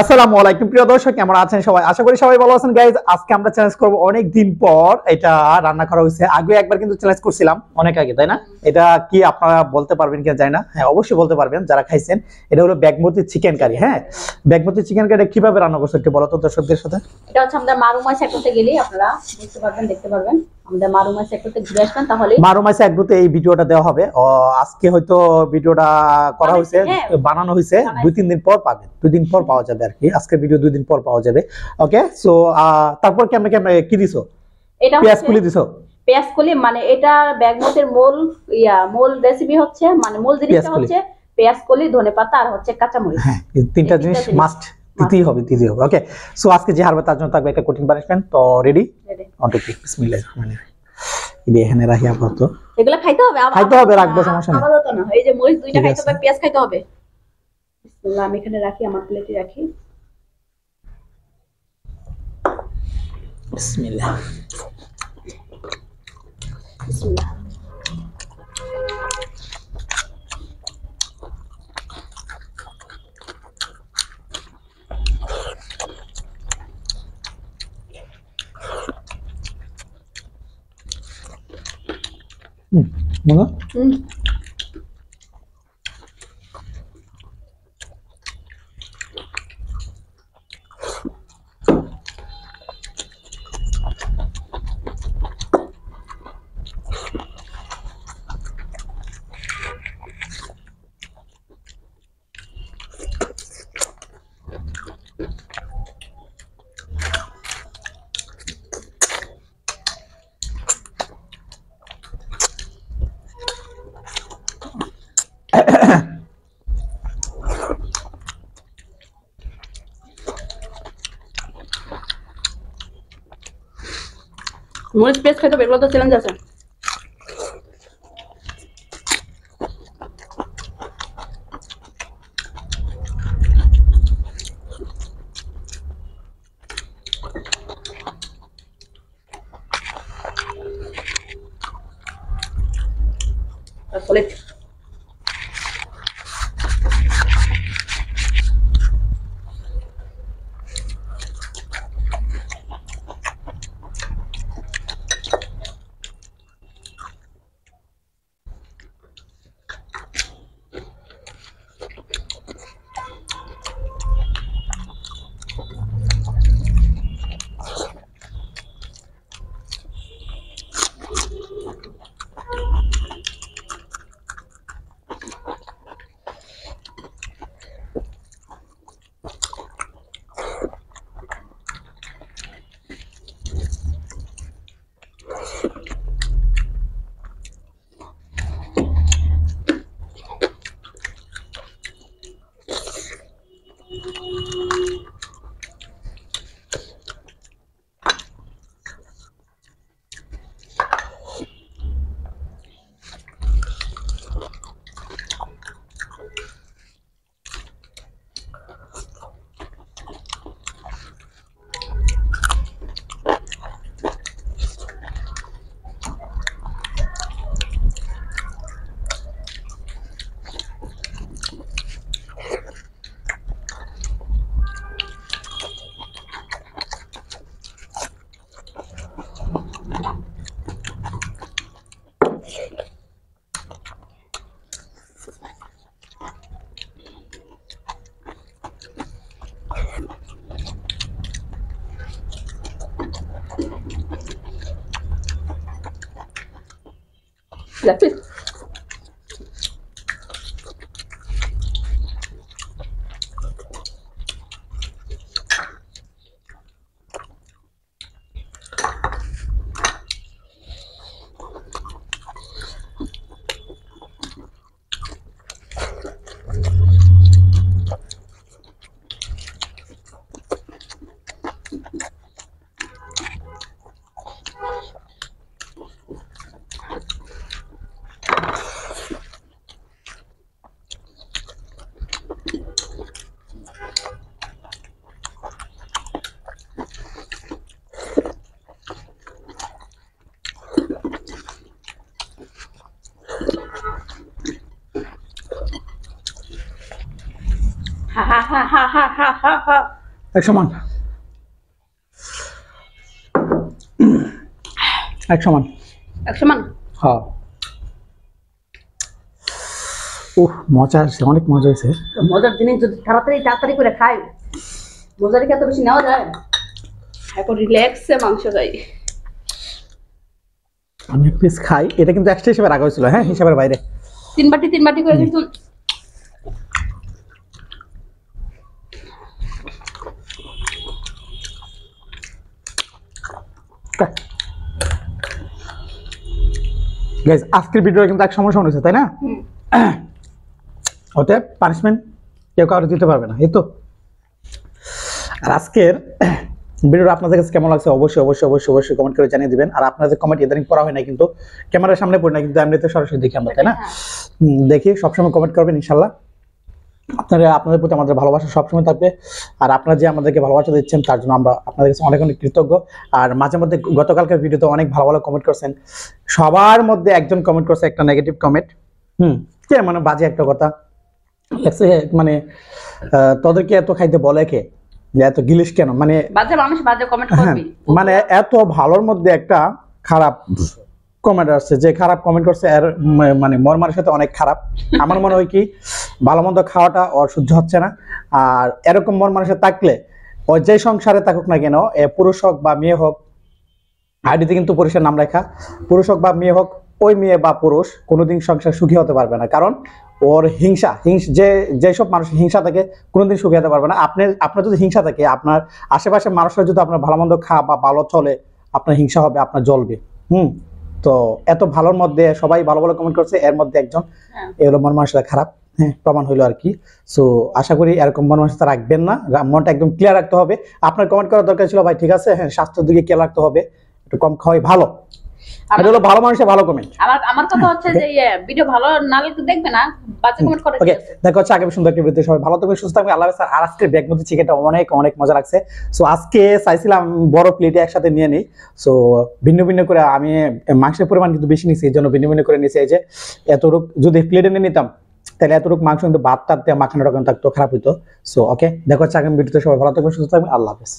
আসসালামু আলাইকুম প্রিয় দর্শক, কেমন আছেন সবাই? আশা করি সবাই ভালো আছেন গাইজ। আজকে আমরা চ্যালেঞ্জ করব, অনেক দিন পর এটা রান্না করা হয়েছে। আগে একবার কিন্তু চ্যালেঞ্জ করছিলাম অনেক আগে, তাই না? এটা কি আপনারা বলতে পারবেন কিনা জানি না। হ্যাঁ, অবশ্যই বলতে পারবেন যারা খাইছেন। এটা হলো বাসমতি চিকেন কারি। হ্যাঁ, বাসমতি চিকেন কারি কিভাবে রান্না করছেন একটু বলো তো দর্শকদের সাথে। এটা হচ্ছে আমরা মারুমাই সেক্টরতে গেলে আপনারা বুঝতে পারবেন, দেখতে পারবেন। আমাদের মারুমাই সেক্টরতে ঘুরে আসবেন, তাহলে মারুমাইসা একগুতে এই ভিডিওটা দেওয়া হবে। আজকে হয়তো ভিডিওটা করা হয়েছে, বানানো হয়েছে। 2-3 দিন পর পাবেন, 2 দিন পর পাওয়া যাবে আর কি। আজকে ভিডিও 2 দিন পর পাওয়া যাবে। ওকে, সো তারপর কেমনে কেমনে কি দিছো? এটা পেঁয়াজ কুলি দিছো? পেঁয়াজ কলি মানে এটা বাসমতির মূল রেসিপি হচ্ছে, মানে মূল জিনিসটা হচ্ছে পেঁয়াজ কলি, ধনেপাতা আর হচ্ছে কাঁচামরিচ। হ্যাঁ, এই তিনটা জিনিস মাস্ট দিতেই হবে। ওকে, সো আজকে যে হারবে তার জন্য থাকবে একটা কঠিন পানিশমেন্ট। তো রেডি অন টু বিসমিল্লাহির রহমানির রহিম। এই এখানে রাখি আপাতত। এগুলা খাইতে হবে, রাখবো, সমস্যা নেই। আপাতত না, এই যে মরিচ দুইটা খাইতে হবে, পেঁয়াজ খাইতে হবে। বিসমিল্লাহ, আমি এখানে রাখি, আমার প্লেটে রাখি। বিসমিল্লাহ বিসমিল্লাহ। মনে মরিচ পেঁয়াজ খাইতে হবে, এগুলো তো চ্যালেঞ্জ আছে। প্লেট লাগবে। হা হা হা হা হা হা হা হা। এক সমান, এক সমান। 100 মান। হ্যাঁ, মজা আসছে, অনেক মজা হয়েছে। মজার জিনিস যদি তাড়াতাড়ি তাড়াতাড়ি করে খাই, মজার কি এত বেশি নেওয়া যায়? এখন রিল্যাক্সে মাংস খাই। আমি এক পিস খাই, এটা কিন্তু এক্সট্রা হিসেবে রাখা হয়েছিল, হ্যাঁ হিসাবের বাইরে। 3 বাটি করে কিন্তু গাইস আজকের ভিডিওটা কিন্তু এক সমস্যা হয়েছে, তাই না? ওতে পানিশমেন্ট কেউ কারো দিতে পারবে না, এই তো। আর আজকের ভিডিওটা আপনাদের কাছে কেমন লাগছে অবশ্যই অবশ্যই অবশ্যই অবশ্যই কমেন্ট করে জানিয়ে দিবেন। আর আপনাদের কমেন্ট ইদানিং পড়া হয় না, কিন্তু ক্যামেরার সামনে পড়ি না, কিন্তু এমনিতে সরাসরি দেখি আমরা, তাই না? দেখি, সবসময় কমেন্ট করবেন ইনশাল্লাহ। আপনাদের প্রতি আমাদের ভালোবাসা সবসময় থাকবে। আর আপনারা যে আমাদেরকে ভালোবাসা দিচ্ছেন তার জন্য আমরা আপনাদের কাছে অনেক অনেক কৃতজ্ঞ। আর মাঝে মধ্যে গতকালকের ভিডিওতে অনেক ভালো ভালো কমেন্ট করছেন। সবার মধ্যে একজন কমেন্ট করছে একটা নেগেটিভ কমেন্ট, কে মানে বাজে একটা কথা লেখছে, মানে তোদেরকে এত খাইতে বলে কে, যে এত গিলিস কেন, মানে বাজে মানুষ বাজে কমেন্ট হ্যাঁ, করবে। মানে এত ভালোর মধ্যে একটা খারাপ কমেন্ট আসছে। যে খারাপ কমেন্ট করছে এর মানে মর্মার সাথে অনেক খারাপ। আমার মনে হয় কি, ভালো মন্দ খাওয়াটা ওর সহ্য হচ্ছে না। আর এরকম মন মানুষের থাকলে ও যে সংসারে থাকুক না কেন, পুরুষ হোক বা মেয়ে হোক, আইডিতে কিন্তু পুরুষের নাম লেখা, পুরুষ হোক বা মেয়ে হোক, ওই মেয়ে বা পুরুষ কোনোদিন সংসার সুখী হতে পারবে না। কারণ ওর যেসব মানুষ হিংসা থাকে কোনোদিন সুখী হতে পারবে না। আপনার যদি হিংসা থাকে, আপনার আশেপাশে মানুষরা যদি আপনার ভালো মন্দ বা ভালো চলে, আপনার হিংসা হবে, আপনার জ্বলবে। তো এত ভালোর মধ্যে সবাই ভালো ভালো কমেন্ট করছে, এর মধ্যে একজন এগুলো মন মানুষরা খারাপ, হ্যাঁ প্রমাণ হইলো আর কি। সো আশা করি এরকম মন মানুষটা রাখবেন না, মনটা একদম ক্লিয়ার রাখতে হবে। আপনার কমেন্ট করার দরকার ছিল ভাই, ঠিক আছে, হ্যাঁ স্বাস্থ্যের দিকে খেয়াল রাখতে হবে, একটু কম খাওয়াই ভালো। এটা হলো ভালো মানুষের ভালো কমেন্ট। আমার কথা হচ্ছে যে ভিডিও ভালো না লাগলে দেখবে না, বাজে কমেন্ট করে। ওকে, দেখা হচ্ছে আগামী সুন্দর একটা ভিডিওতে। সবাই ভালো থাকবেন, সুস্থ থাকবেন, আল্লাহ হাফেজ। আর আজকের ব্যাগমতি চিকেনটা অনেক অনেক মজা লাগছে। সো আজকে চাইছিলাম বড় প্লেটে একসাথে নিয়ে নিই। সো ভিন্ন ভিন্ন করে, আমি মাংসের পরিমাণ কিন্তু বেশি নিয়েছি, এই জন্য ভিন্ন ভিন্ন করে নিয়েছি। এই যে এতটুক যদি প্লেটে নিয়ে নিতাম তাহলে এতটুকু মাংস কিন্তু ভাত টাত দিয়ে মাখানোটা থাকতো, খারাপ হইতো। সো ওকে, দেখা হচ্ছে আগামী ভিডিওতে। সবাই ভালো থাকবেন, সুস্থ থাকবেন, আল্লাহ হাফেজ।